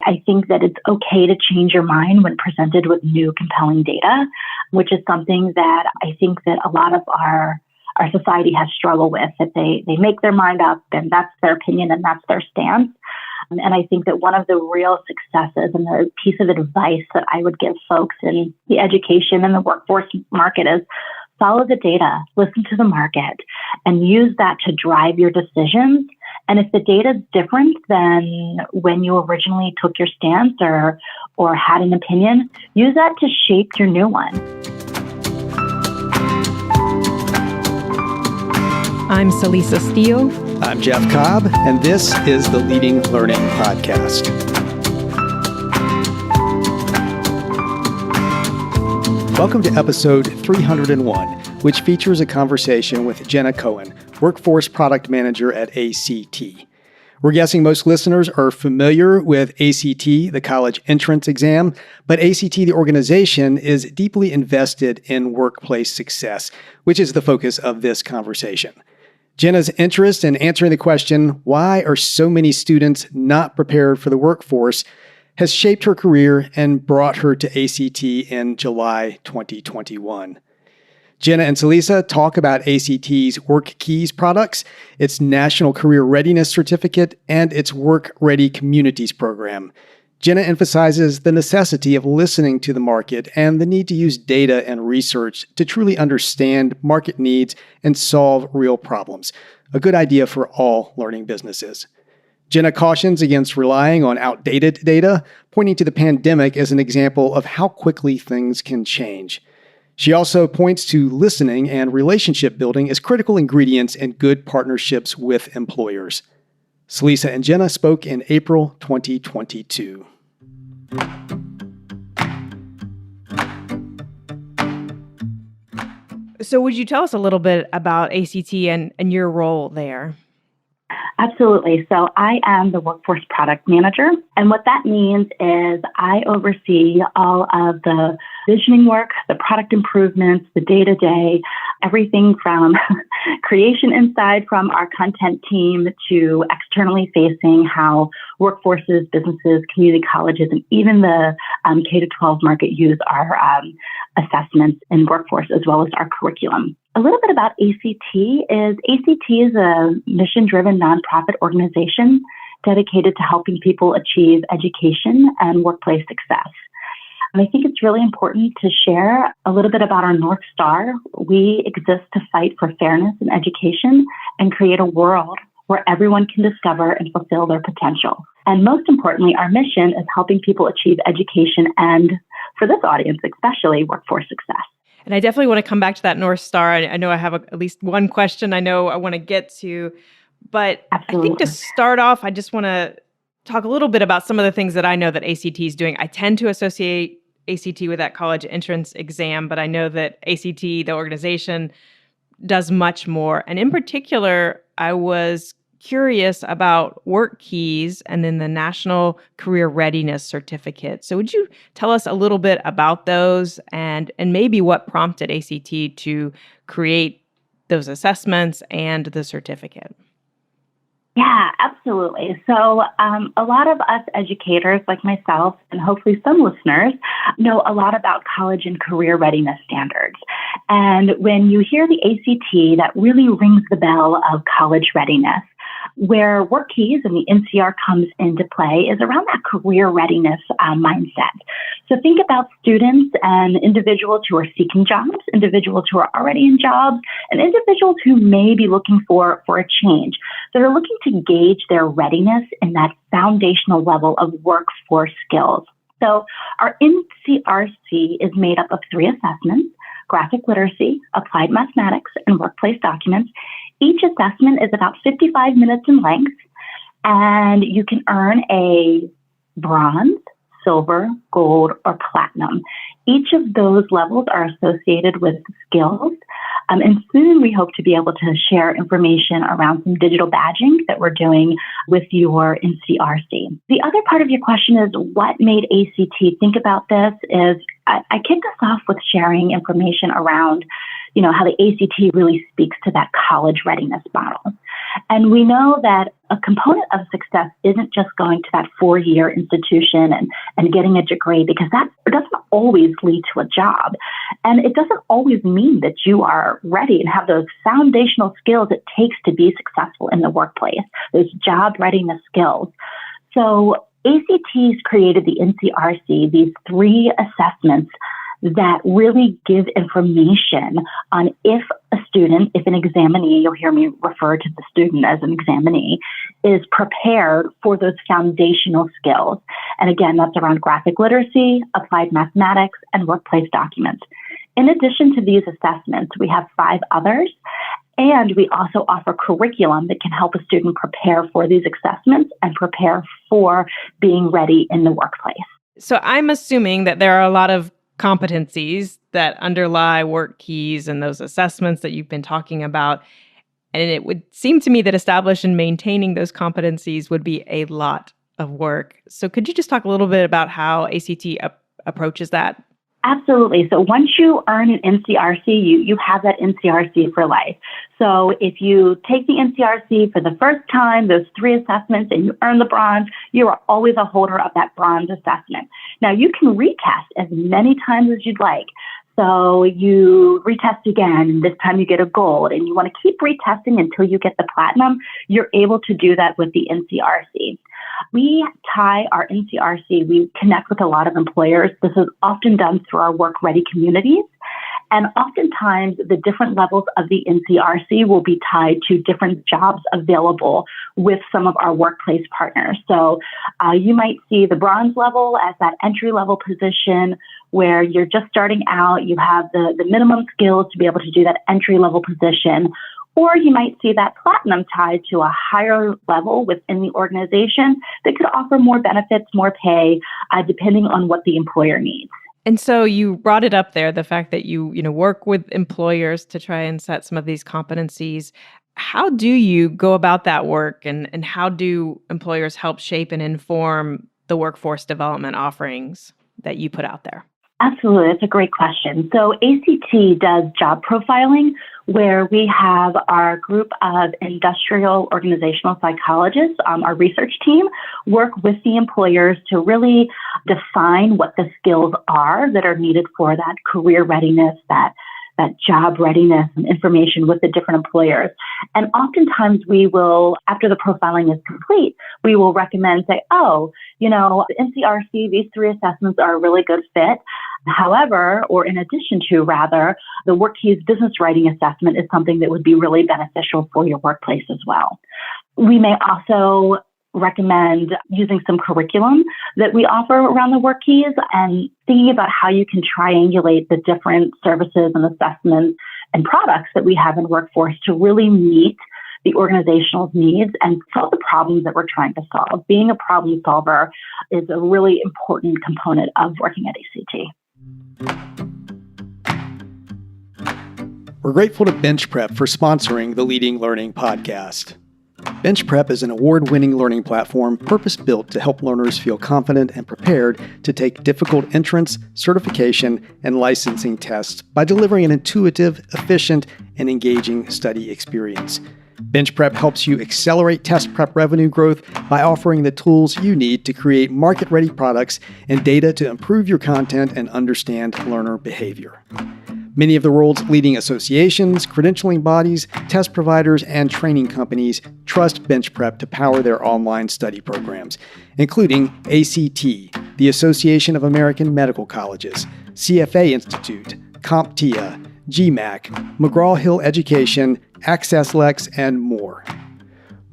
I think that it's okay to change your mind when presented with new compelling data, which is something that I think that a lot of our society has struggled with. That they make their mind up and that's their opinion and that's their stance. And I think that one of the real successes and the piece of advice that I would give folks in the education and the workforce market is follow the data, listen to the market, and use that to drive your decisions. And if the data is different than when you originally took your stance or had an opinion, use that to shape your new one. I'm Celisa Steele. I'm Jeff Cobb, and this is the Leading Learning Podcast. Welcome to episode 301, which features a conversation with Jenna Cohen, Workforce Product Manager at ACT. We're guessing most listeners are familiar with ACT, the college entrance exam, but ACT, the organization, is deeply invested in workplace success, which is the focus of this conversation. Jenna's interest in answering the question, why are so many students not prepared for the workforce, has shaped her career and brought her to ACT in July 2021. Jenna and Celisa talk about ACT's WorkKeys products, its National Career Readiness Certificate, and its Work Ready Communities program. Jenna emphasizes the necessity of listening to the market and the need to use data and research to truly understand market needs and solve real problems. A good idea for all learning businesses. Jenna cautions against relying on outdated data, pointing to the pandemic as an example of how quickly things can change. She also points to listening and relationship building as critical ingredients in good partnerships with employers. Celisa and Jenna spoke in April 2022. So would you tell us a little bit about ACT and your role there? Absolutely. So I am the Workforce Product Manager. And what that means is I oversee all of the visioning work, the product improvements, the day-to-day, everything from creation inside from our content team to externally facing how workforces, businesses, community colleges, and even the K-12 market use our assessments in workforce as well as our curriculum. A little bit about ACT is a mission-driven nonprofit organization dedicated to helping people achieve education and workplace success. And I think it's really important to share a little bit about our North Star. We exist to fight for fairness in education and create a world where everyone can discover and fulfill their potential. And most importantly, our mission is helping people achieve education and, for this audience especially, workforce success. And I definitely want to come back to that North Star. I know I have at least one question I know I want to get to, but Absolutely. I think to start off, I just want to talk a little bit about some of the things that I know that ACT is doing. I tend to associate ACT with that college entrance exam, but I know that ACT, the organization, does much more. And in particular, I was curious about WorkKeys and then the National Career Readiness Certificate. So would you tell us a little bit about those and maybe what prompted ACT to create those assessments and the certificate? Yeah, absolutely. So a lot of us educators like myself and hopefully some listeners know a lot about college and career readiness standards. And when you hear the ACT, that really rings the bell of college readiness. Where WorkKeys and the NCR comes into play is around that career readiness mindset. So think about students and individuals who are seeking jobs, individuals who are already in jobs, and individuals who may be looking for a change. That are looking to gauge their readiness in that foundational level of workforce skills. So our NCRC is made up of 3 assessments: graphic literacy, applied mathematics, and workplace documents. Each assessment is about 55 minutes in length, and you can earn a bronze, silver, gold, or platinum. Each of those levels are associated with skills, and soon we hope to be able to share information around some digital badging that we're doing with your NCRC. The other part of your question is what made ACT think about this is I kicked us off with sharing information around how the ACT really speaks to that college readiness model. And we know that a component of success isn't just going to that 4-year institution and getting a degree, because that doesn't always lead to a job. And it doesn't always mean that you are ready and have those foundational skills it takes to be successful in the workplace, those job readiness skills. So ACT's created the NCRC, these 3 assessments that really give information on if an examinee, you'll hear me refer to the student as an examinee, is prepared for those foundational skills. And again, that's around graphic literacy, applied mathematics, and workplace documents. In addition to these assessments, we have 5 others, and we also offer curriculum that can help a student prepare for these assessments and prepare for being ready in the workplace. So I'm assuming that there are a lot of competencies that underlie WorkKeys and those assessments that you've been talking about. And it would seem to me that establishing and maintaining those competencies would be a lot of work. So could you just talk a little bit about how ACT approaches that? Absolutely. So once you earn an NCRC, you have that NCRC for life. So if you take the NCRC for the first time, those 3 assessments, and you earn the bronze, you are always a holder of that bronze assessment. Now, you can retest as many times as you'd like. So you retest again, and this time you get a gold, and you want to keep retesting until you get the platinum. You're able to do that with the NCRC. We tie our NCRC, we connect with a lot of employers. This is often done through our Work Ready communities. And oftentimes, the different levels of the NCRC will be tied to different jobs available with some of our workplace partners. So you might see the bronze level as that entry-level position where you're just starting out, you have the minimum skills to be able to do that entry-level position. Or you might see that platinum tied to a higher level within the organization that could offer more benefits, more pay, depending on what the employer needs. And so you brought it up there, the fact that you work with employers to try and set some of these competencies. How do you go about that work, and how do employers help shape and inform the workforce development offerings that you put out there? Absolutely. That's a great question. So ACT does job profiling, where we have our group of industrial organizational psychologists, our research team, work with the employers to really define what the skills are that are needed for that career readiness, that job readiness and information with the different employers. And oftentimes we will, after the profiling is complete, we will recommend, say, the NCRC, these 3 assessments are a really good fit. However, or in addition to rather, the WorkKeys business writing assessment is something that would be really beneficial for your workplace as well. We may also recommend using some curriculum that we offer around the WorkKeys and thinking about how you can triangulate the different services and assessments and products that we have in workforce to really meet the organizational needs and solve the problems that we're trying to solve. Being a problem solver is a really important component of working at ACT. We're grateful to Bench Prep for sponsoring the Leading Learning podcast. Bench Prep is an award-winning learning platform purpose-built to help learners feel confident and prepared to take difficult entrance, certification, and licensing tests by delivering an intuitive, efficient, and engaging study experience. Bench Prep helps you accelerate test prep revenue growth by offering the tools you need to create market-ready products and data to improve your content and understand learner behavior. Many of the world's leading associations, credentialing bodies, test providers, and training companies trust Bench Prep to power their online study programs, including ACT, the Association of American Medical Colleges, CFA Institute, CompTIA, GMAC, McGraw-Hill Education, AccessLex, and more.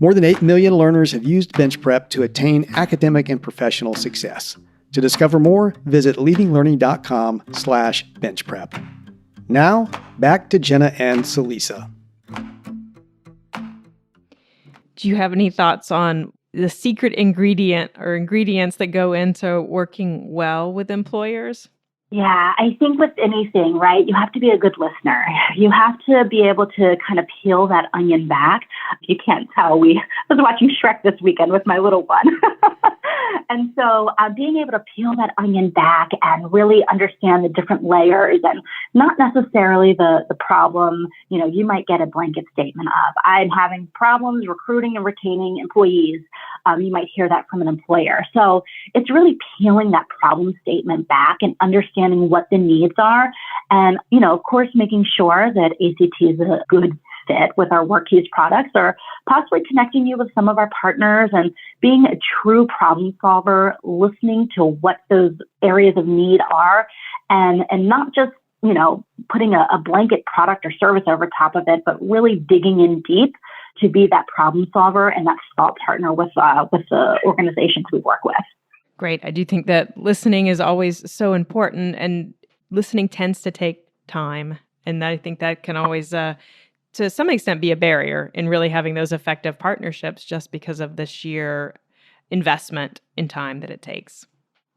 More than 8 million learners have used Bench Prep to attain academic and professional success. To discover more, visit leadinglearning.com/benchprep. Now, back to Jenna and Celisa. Do you have any thoughts on the secret ingredient or ingredients that go into working well with employers? Yeah, I think with anything, right, you have to be a good listener. You have to be able to kind of peel that onion back. You can't tell. I was watching Shrek this weekend with my little one. And so being able to peel that onion back and really understand the different layers and not necessarily the problem, you might get a blanket statement of, I'm having problems recruiting and retaining employees. You might hear that from an employer. So it's really peeling that problem statement back and understanding what the needs are. And, of course, making sure that ACT is a good fit with our WorkKeys products, or possibly connecting you with some of our partners and being a true problem solver, listening to what those areas of need are, and not just, putting a blanket product or service over top of it, but really digging in deep to be that problem solver and that thought partner with the organizations we work with. Great. I do think that listening is always so important, and listening tends to take time. And I think that can always, to some extent, be a barrier in really having those effective partnerships, just because of the sheer investment in time that it takes.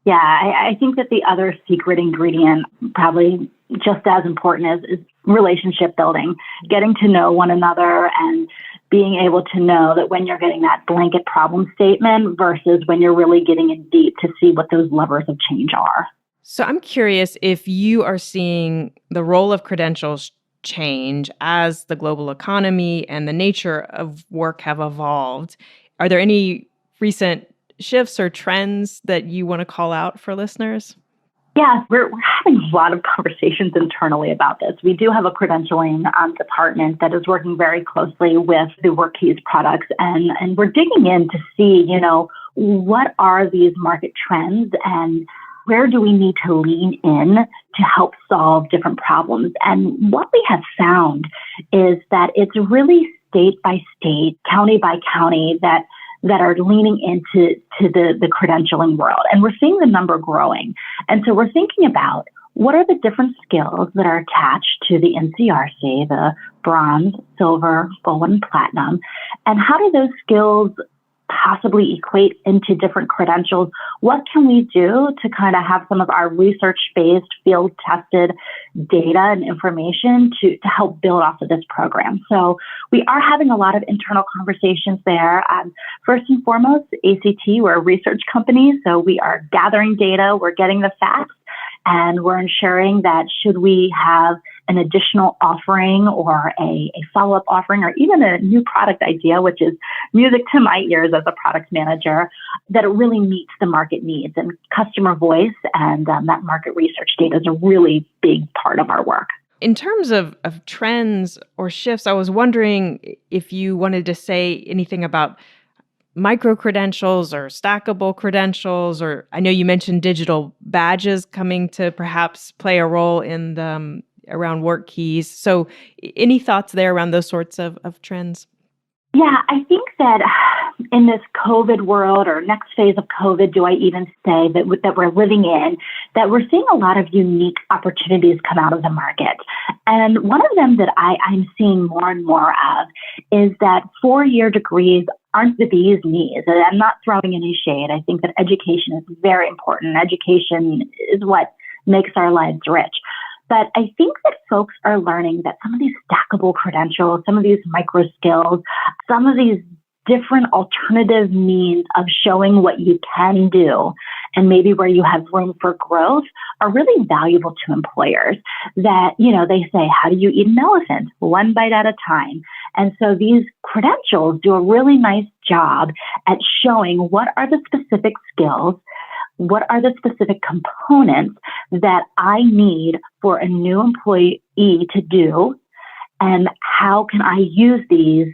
Yeah, I think that the other secret ingredient, probably just as important, is relationship building, getting to know one another and being able to know that when you're getting that blanket problem statement versus when you're really getting in deep to see what those levers of change are. So I'm curious if you are seeing the role of credentials change as the global economy and the nature of work have evolved. Are there any recent shifts or trends that you want to call out for listeners? Yeah, we're having a lot of conversations internally about this. We do have a credentialing department that is working very closely with the WorkKeys products, and we're digging in to see, what are these market trends and where do we need to lean in to help solve different problems. And what we have found is that it's really state by state, county by county that are leaning into the credentialing world. And we're seeing the number growing. And so we're thinking about what are the different skills that are attached to the NCRC, the bronze, silver, gold, and platinum, and how do those skills possibly equate into different credentials? What can we do to kind of have some of our research-based, field-tested data and information to help build off of this program? So we are having a lot of internal conversations there. First and foremost, ACT, we're a research company, so we are gathering data, we're getting the facts, and we're ensuring that should we have an additional offering or a follow-up offering or even a new product idea, which is music to my ears as a product manager, that it really meets the market needs. And customer voice and that market research data is a really big part of our work. In terms of trends or shifts, I was wondering if you wanted to say anything about micro-credentials or stackable credentials, or I know you mentioned digital badges coming to perhaps play a role in the around WorkKeys. So any thoughts there around those sorts of trends? Yeah, I think that in this COVID world, or next phase of COVID, do I even say that we're living in, that we're seeing a lot of unique opportunities come out of the market. And one of them that I'm seeing more and more of is that 4-year degrees aren't the bee's knees. And I'm not throwing any shade. I think that education is very important. Education is what makes our lives rich. But I think that folks are learning that some of these stackable credentials, some of these micro skills, some of these different alternative means of showing what you can do and maybe where you have room for growth are really valuable to employers. That, they say, how do you eat an elephant? One bite at a time. And so these credentials do a really nice job at showing what are the specific skills, what are the specific components that I need for a new employee to do, and how can I use these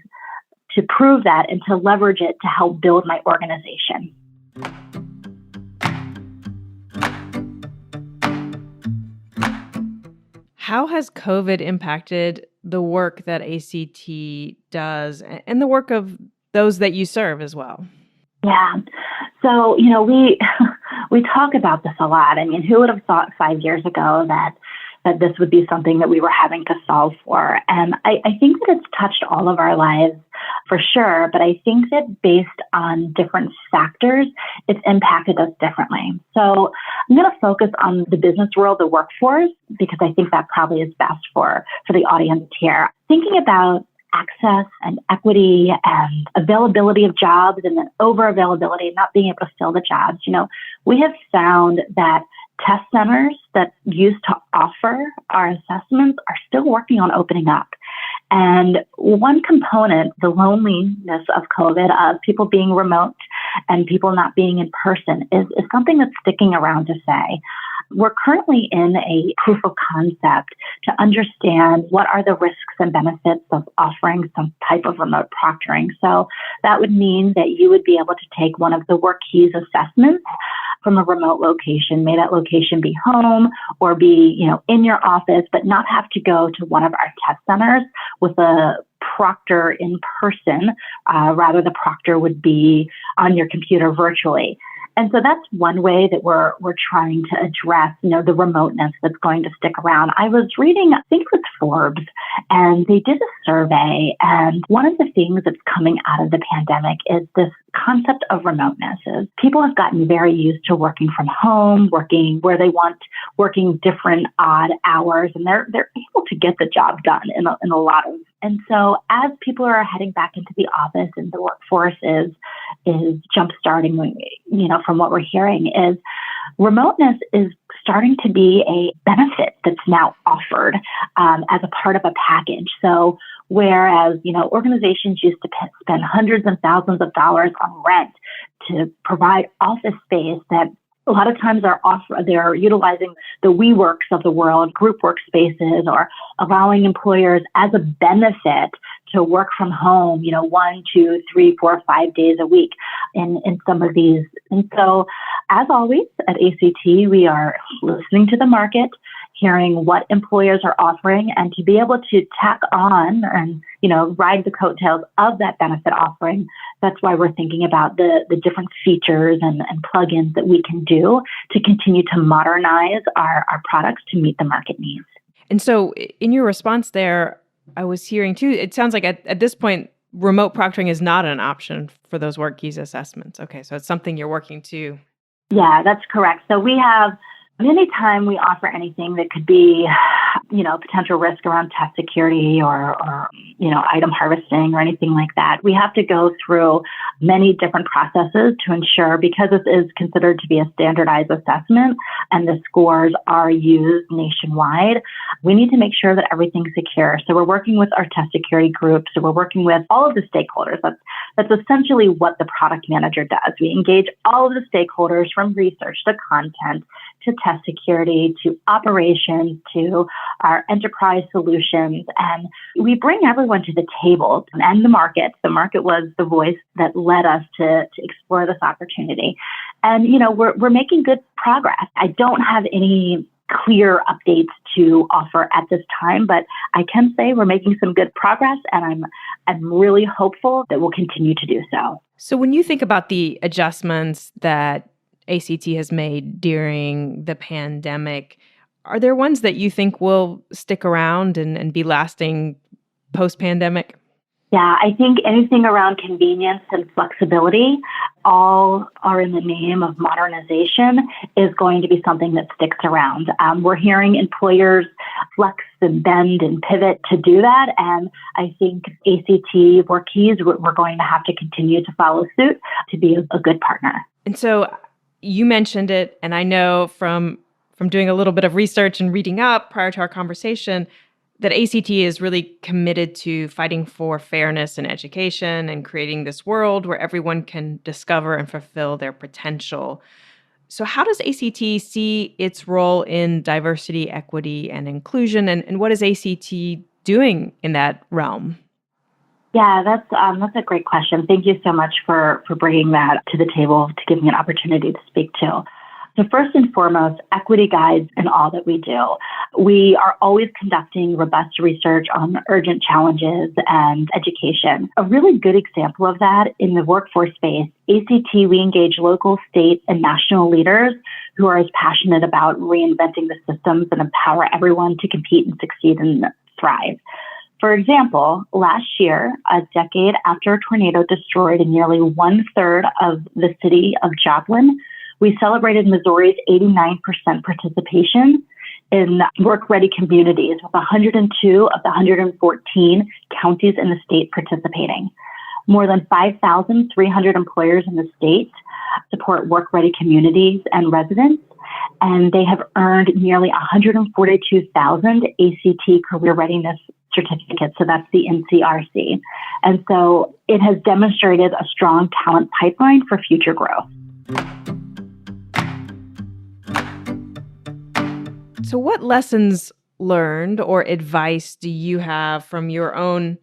to prove that and to leverage it to help build my organization. How has COVID impacted the work that ACT does and the work of those that you serve as well? Yeah. So, we talk about this a lot. I mean, who would have thought 5 years ago that this would be something that we were having to solve for? And I think that it's touched all of our lives for sure, but I think that based on different factors, it's impacted us differently. So I'm going to focus on the business world, the workforce, because I think that probably is best for the audience here. Thinking about access and equity and availability of jobs and then over availability and not being able to fill the jobs. We have found that test centers that used to offer our assessments are still working on opening up. And one component, the loneliness of COVID, of people being remote and people not being in person, is something that's sticking around to say. We're currently in a proof of concept to understand what are the risks and benefits of offering some type of remote proctoring. So that would mean that you would be able to take one of the WorkKeys assessments from a remote location. May that location be home or be, in your office, but not have to go to one of our test centers with a proctor in person. Rather, the proctor would be on your computer virtually. And so that's one way that we're trying to address, the remoteness that's going to stick around. I was reading, I think it was Forbes, and they did a survey. And one of the things that's coming out of the pandemic is this concept of remoteness. Is people have gotten very used to working from home, working where they want, working different odd hours, and they're able to get the job done in a lot of. And so as people are heading back into the office and the workforce is jump starting, from what we're hearing, is remoteness is starting to be a benefit that's now offered as a part of a package. So whereas, organizations used to spend hundreds and thousands of dollars on rent to provide office space that a lot of times they're utilizing the WeWorks of the world, group workspaces, or allowing employers as a benefit to work from home, 1, 2, 3, 4, 5 days a week in some of these. And so, as always, at ACT, we are listening to the market, hearing what employers are offering, and to be able to tack on and, ride the coattails of that benefit offering. That's why we're thinking about the different features and plugins that we can do to continue to modernize our products to meet the market needs. And so in your response there, I was hearing too, it sounds like at this point, remote proctoring is not an option for those WorkKeys assessments. Okay, so it's something you're working to. Yeah, that's correct. So we have, anytime we offer anything that could be, potential risk around test security or item harvesting or anything like that, we have to go through many different processes to ensure, because this is considered to be a standardized assessment and the scores are used nationwide, we need to make sure that everything's secure. So we're working with our test security groups. So we're working with all of the stakeholders. That's essentially what the product manager does. We engage all of the stakeholders, from research to content to test security to operations to our enterprise solutions. And we bring everyone to the table and the market. The market was the voice that led us to explore this opportunity. And, we're making good progress. I don't have any clear updates to offer at this time, but I can say we're making some good progress, and I'm really hopeful that we'll continue to do so. So when you think about the adjustments that ACT has made during the pandemic, are there ones that you think will stick around and be lasting post-pandemic? Yeah, I think anything around convenience and flexibility, all are in the name of modernization, is going to be something that sticks around. We're hearing employers flex and bend and pivot to do that. And I think ACT, WorkKeys, we're going to have to continue to follow suit to be a good partner. And so you mentioned it, and I know from doing a little bit of research and reading up prior to our conversation that ACT is really committed to fighting for fairness in education and creating this world where everyone can discover and fulfill their potential. So how does ACT see its role in diversity, equity, and inclusion, and what is ACT doing in that realm? Yeah, that's a great question. Thank you so much for bringing that to the table, to give me an opportunity to speak to. So first and foremost, equity guides in all that we do. We are always conducting robust research on urgent challenges and education. A really good example of that in the workforce space, ACT, we engage local, state, and national leaders who are as passionate about reinventing the systems and empower everyone to compete and succeed and thrive. For example, last year, a decade after a tornado destroyed nearly 1/3 of the city of Joplin, we celebrated Missouri's 89% participation in work-ready communities, with 102 of the 114 counties in the state participating. More than 5,300 employers in the state support work-ready communities and residents, and they have earned nearly 142,000 ACT Career Readiness Certificates, so that's the NCRC. And so it has demonstrated a strong talent pipeline for future growth. So what lessons learned or advice do you have from your own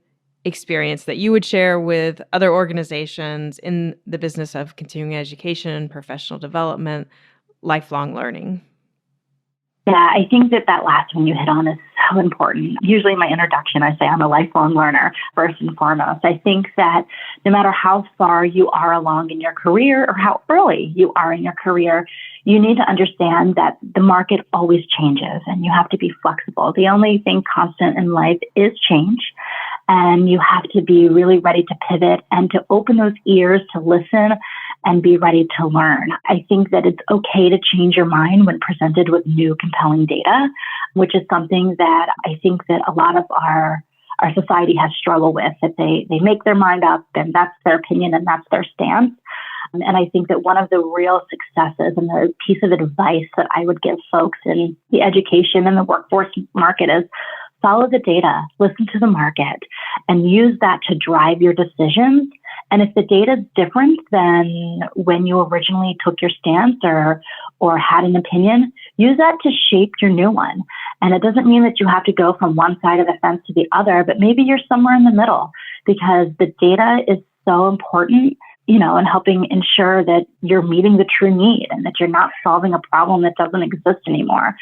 experience that you would share with other organizations in the business of continuing education, professional development, lifelong learning? Yeah, I think that last one you hit on is so important. Usually in my introduction, I say I'm a lifelong learner, first and foremost. I think that no matter how far you are along in your career or how early you are in your career, you need to understand that the market always changes and you have to be flexible. The only thing constant in life is change. And you have to be really ready to pivot and to open those ears to listen and be ready to learn. I think that it's okay to change your mind when presented with new compelling data, which is something that I think that a lot of our society has struggled with, that they make their mind up and that's their opinion and that's their stance. And I think that one of the real successes and the piece of advice that I would give folks in the education and the workforce market is follow the data, listen to the market, and use that to drive your decisions. And if the data is different than when you originally took your stance or had an opinion, use that to shape your new one. And it doesn't mean that you have to go from one side of the fence to the other, but maybe you're somewhere in the middle, because the data is so important, in helping ensure that you're meeting the true need and that you're not solving a problem that doesn't exist anymore.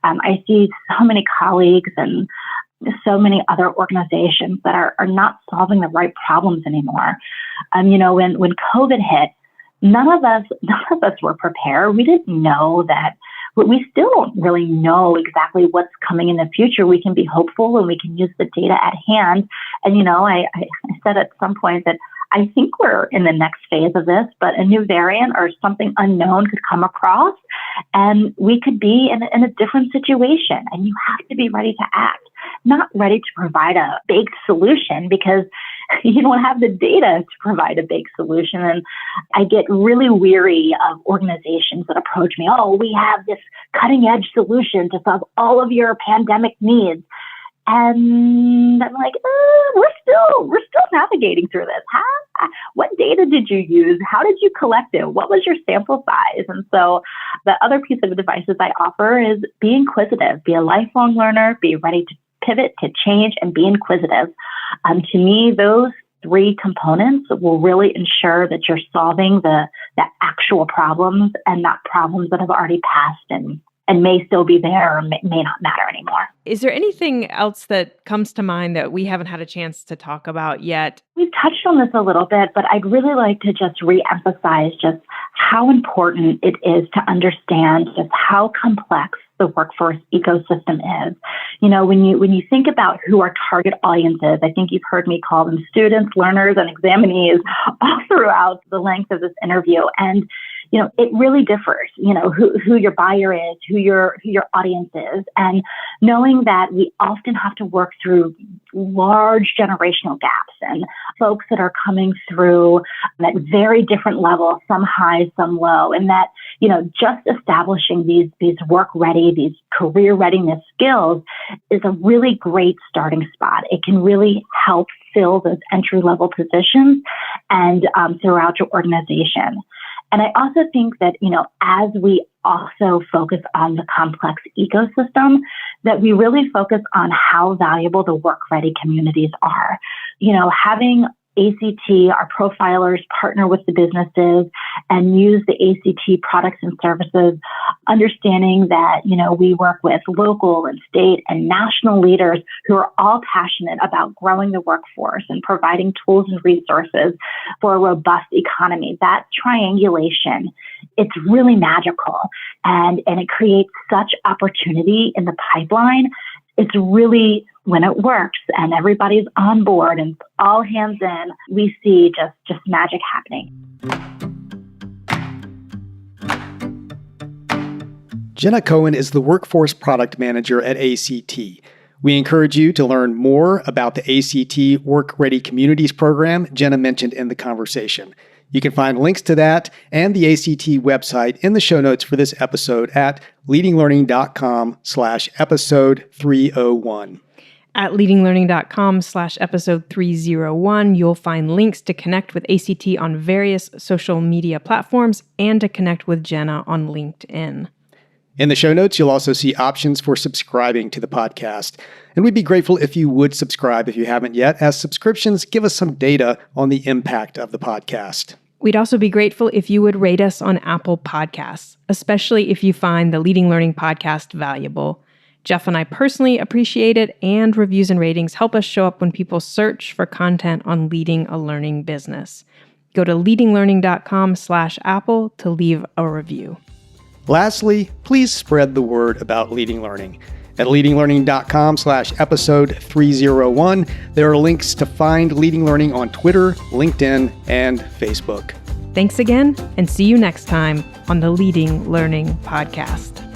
I see so many colleagues and so many other organizations that are not solving the right problems anymore. When COVID hit, none of us were prepared. We didn't know that. We still don't really know exactly what's coming in the future. We can be hopeful and we can use the data at hand. And, I said at some point that I think we're in the next phase of this, but a new variant or something unknown could come across and we could be in a different situation, and you have to be ready to act, not ready to provide a baked solution because you don't have the data to provide a baked solution. And I get really weary of organizations that approach me, oh, we have this cutting edge solution to solve all of your pandemic needs. And I'm like, we're still navigating through this. What data did you use? How did you collect it? What was your sample size? And so the other piece of advice I offer is be inquisitive, be a lifelong learner, be ready to pivot, to change, and be inquisitive. To me, those three components will really ensure that you're solving the actual problems and not problems that have already passed and may still be there or may not matter anymore. Is there anything else that comes to mind that we haven't had a chance to talk about yet? We've touched on this a little bit, but I'd really like to just reemphasize just how important it is to understand just how complex the workforce ecosystem is. When you think about who our target audience is, I think you've heard me call them students, learners, and examinees all throughout the length of this interview. And it really differs, who your buyer is, who your audience is, and knowing that we often have to work through large generational gaps and folks that are coming through at very different levels, some high, some low, and that, just establishing these work ready, these career readiness skills is a really great starting spot. It can really help fill those entry level positions and throughout your organization. And I also think that, as we also focus on the complex ecosystem, that we really focus on how valuable the work-ready communities are. Having ACT, our profilers, partner with the businesses and use the ACT products and services, understanding that, we work with local and state and national leaders who are all passionate about growing the workforce and providing tools and resources for a robust economy. That triangulation, it's really magical and it creates such opportunity in the pipeline. It's really, when it works and everybody's on board and all hands in, we see just magic happening. Jenna Cohen is the Workforce Product Manager at ACT. We encourage you to learn more about the ACT Work Ready Communities program Jenna mentioned in the conversation. You can find links to that and the ACT website in the show notes for this episode at leadinglearning.com/episode 301. At leadinglearning.com/episode 301, you'll find links to connect with ACT on various social media platforms and to connect with Jenna on LinkedIn. In the show notes, you'll also see options for subscribing to the podcast. And we'd be grateful if you would subscribe if you haven't yet, as subscriptions give us some data on the impact of the podcast. We'd also be grateful if you would rate us on Apple Podcasts, especially if you find the Leading Learning podcast valuable. Jeff and I personally appreciate it, and reviews and ratings help us show up when people search for content on leading a learning business. Go to leadinglearning.com/Apple to leave a review. Lastly, please spread the word about Leading Learning. At leadinglearning.com/episode 301, there are links to find Leading Learning on Twitter, LinkedIn, and Facebook. Thanks again, and see you next time on the Leading Learning podcast.